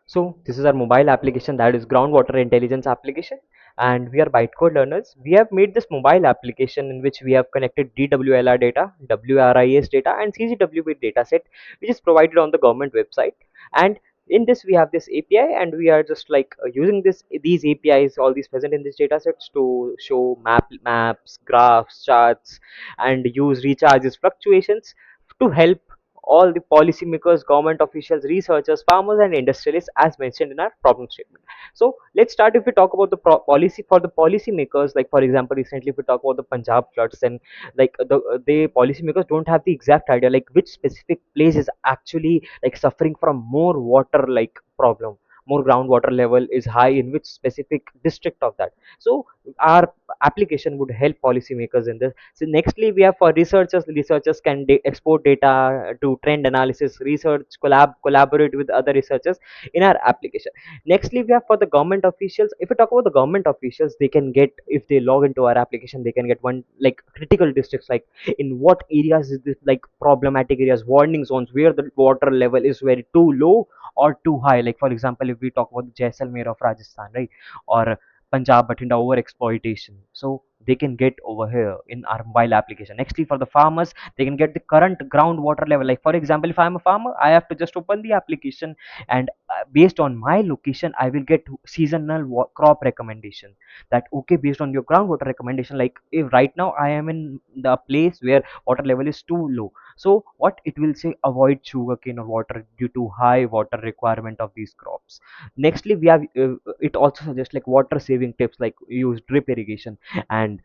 So this is our mobile application, that is groundwater intelligence application, and we are bytecode learners. We have made this mobile application in which we have connected DWLR data, WRIS data, and CGWB dataset, which is provided on the government website. And in this we have this API, and we are just like using these APIs, all these present in these datasets, to show maps, graphs, charts, and use recharges fluctuations to help all the policymakers, government officials, researchers, farmers, and industrialists, as mentioned in our problem statement. So let's start. If we talk about the policy for the policymakers, like for example, recently if we talk about the Punjab floods, then like the policymakers don't have the exact idea like which specific place is actually like suffering from more water like problem, more groundwater level is high in which specific district of that. So our application would help policymakers in this. So nextly we have for researchers can export data to trend analysis, research, collaborate with other researchers in our application. Nextly we have for the government officials. If we talk about the government officials, they can get, if they log into our application, they can get one like critical districts, like in what areas is this like problematic areas, warning zones where the water level is very too low or too high. Like for example, if we talk about the Jaisalmer of Rajasthan, right, or Punjab Bathinda over exploitation. So they can get over here in our mobile application. Nextly, for the farmers, they can get the current groundwater level. Like for example, if I'm a farmer, I have to just open the application, and based on my location, I will get seasonal crop recommendation. That okay, based on your groundwater recommendation, like if right now I am in the place where water level is too low, so what it will say, avoid sugarcane or water due to high water requirement of these crops. Nextly we have it also suggests like water saving tips, like use drip irrigation. And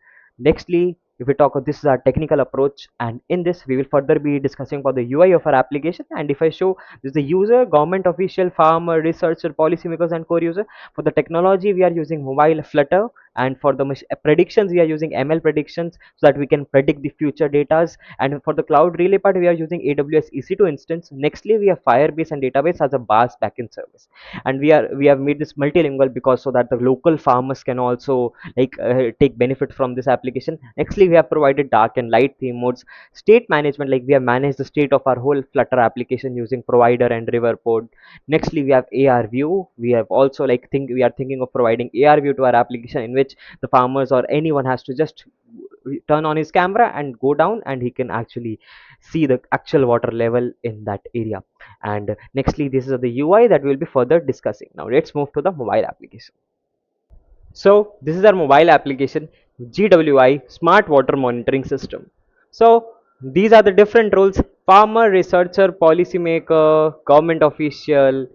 nextly, if we talk about, this is our technical approach, and in this we will further be discussing about the UI of our application. And if I show, this is the user, government official, farmer, researcher, policymakers, and core user. For the technology, we are using mobile Flutter, and for the predictions, we are using ML predictions, so that we can predict the future datas. And for the cloud relay part, we are using AWS EC2 instance. Nextly, we have Firebase and database as a BAS backend service. And we have made this multilingual, because so that the local farmers can also like take benefit from this application. Nextly, we have provided dark and light theme modes. State management, like we have managed the state of our whole Flutter application using provider and river pod. Nextly, we have AR view. We have also like we are thinking of providing AR view to our application, in which the farmers or anyone has to just turn on his camera and go down, and he can actually see the actual water level in that area. And nextly, this is the UI that we'll be further discussing. Now let's move to the mobile application. So this is our mobile application, GWI Smart Water Monitoring System. So these are the different roles: farmer, researcher, policymaker, government official.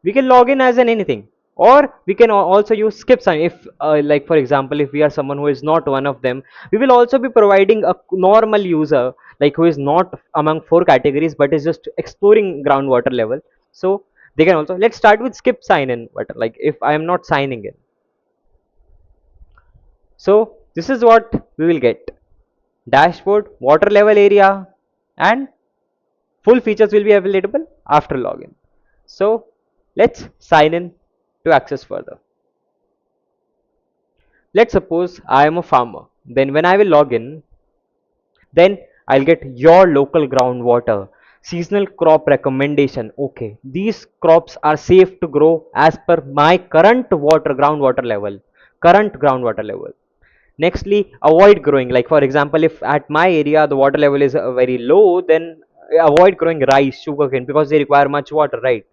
We can log in as an anything, or we can also use skip sign. If like for example, if we are someone who is not one of them, we will also be providing a normal user, like who is not among four categories but is just exploring groundwater level. So they can also, let's start with skip sign in. But like if I am not signing in, so this is what we will get: dashboard, water level area, and full features will be available after login. So let's sign in to access further. Let's suppose I am a farmer. Then when I will log in, then I'll get your local groundwater, seasonal crop recommendation. Okay, these crops are safe to grow as per my current water groundwater level. Current groundwater level. Nextly, avoid growing. Like for example, if at my area the water level is very low, then avoid growing rice, sugarcane, because they require much water, right?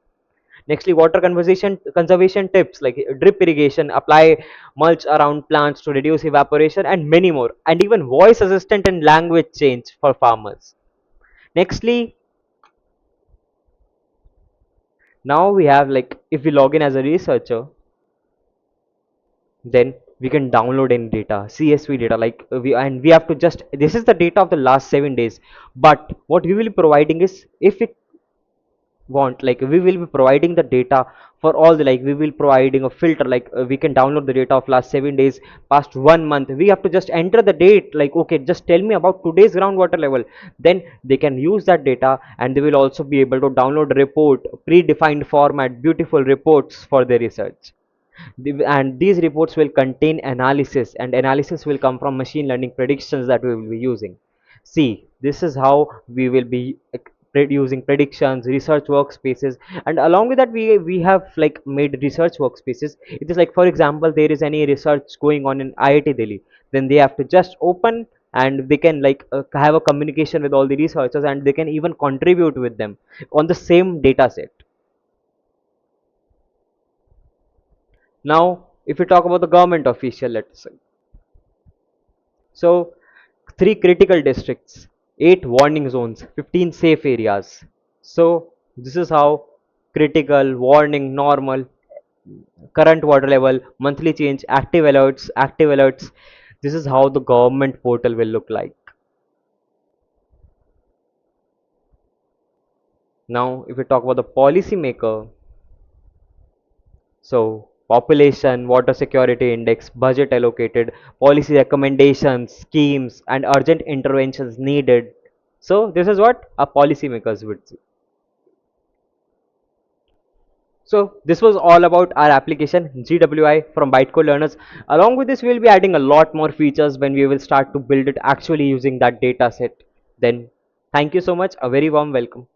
Nextly, water conservation tips, like drip irrigation, apply mulch around plants to reduce evaporation, and many more. And even voice assistant and language change for farmers. Nextly, now we have like, if we log in as a researcher, then we can download any data, CSV data, like we have to just, this is the data of the last 7 days. But what we will be providing is, if it want, like we will be providing the data for all the, like we will providing a filter, like we can download the data of last 7 days, past 1 month. We have to just enter the date, like okay, just tell me about today's groundwater level. Then they can use that data, and they will also be able to download report, predefined format, beautiful reports for their research. And these reports will contain analysis, and analysis will come from machine learning predictions that we will be using. See, this is how we will be using predictions, research workspaces, and along with that we have like made research workspaces. It is like, for example, there is any research going on in IIT Delhi, then they have to just open, and they can like have a communication with all the researchers, and they can even contribute with them on the same data set. Now if we talk about the government official, let's say, so 3 critical districts, 8 warning zones, 15 safe areas. So this is how critical, warning, normal, current water level, monthly change, active alerts. This is how the government portal will look like. Now if we talk about the policy maker, so population, water security index, budget allocated, policy recommendations, schemes, and urgent interventions needed. So this is what our policymakers would see. So this was all about our application GWI from Bytecode Learners. Along with this, we will be adding a lot more features when we will start to build it actually using that data set. Then thank you so much. A very warm welcome.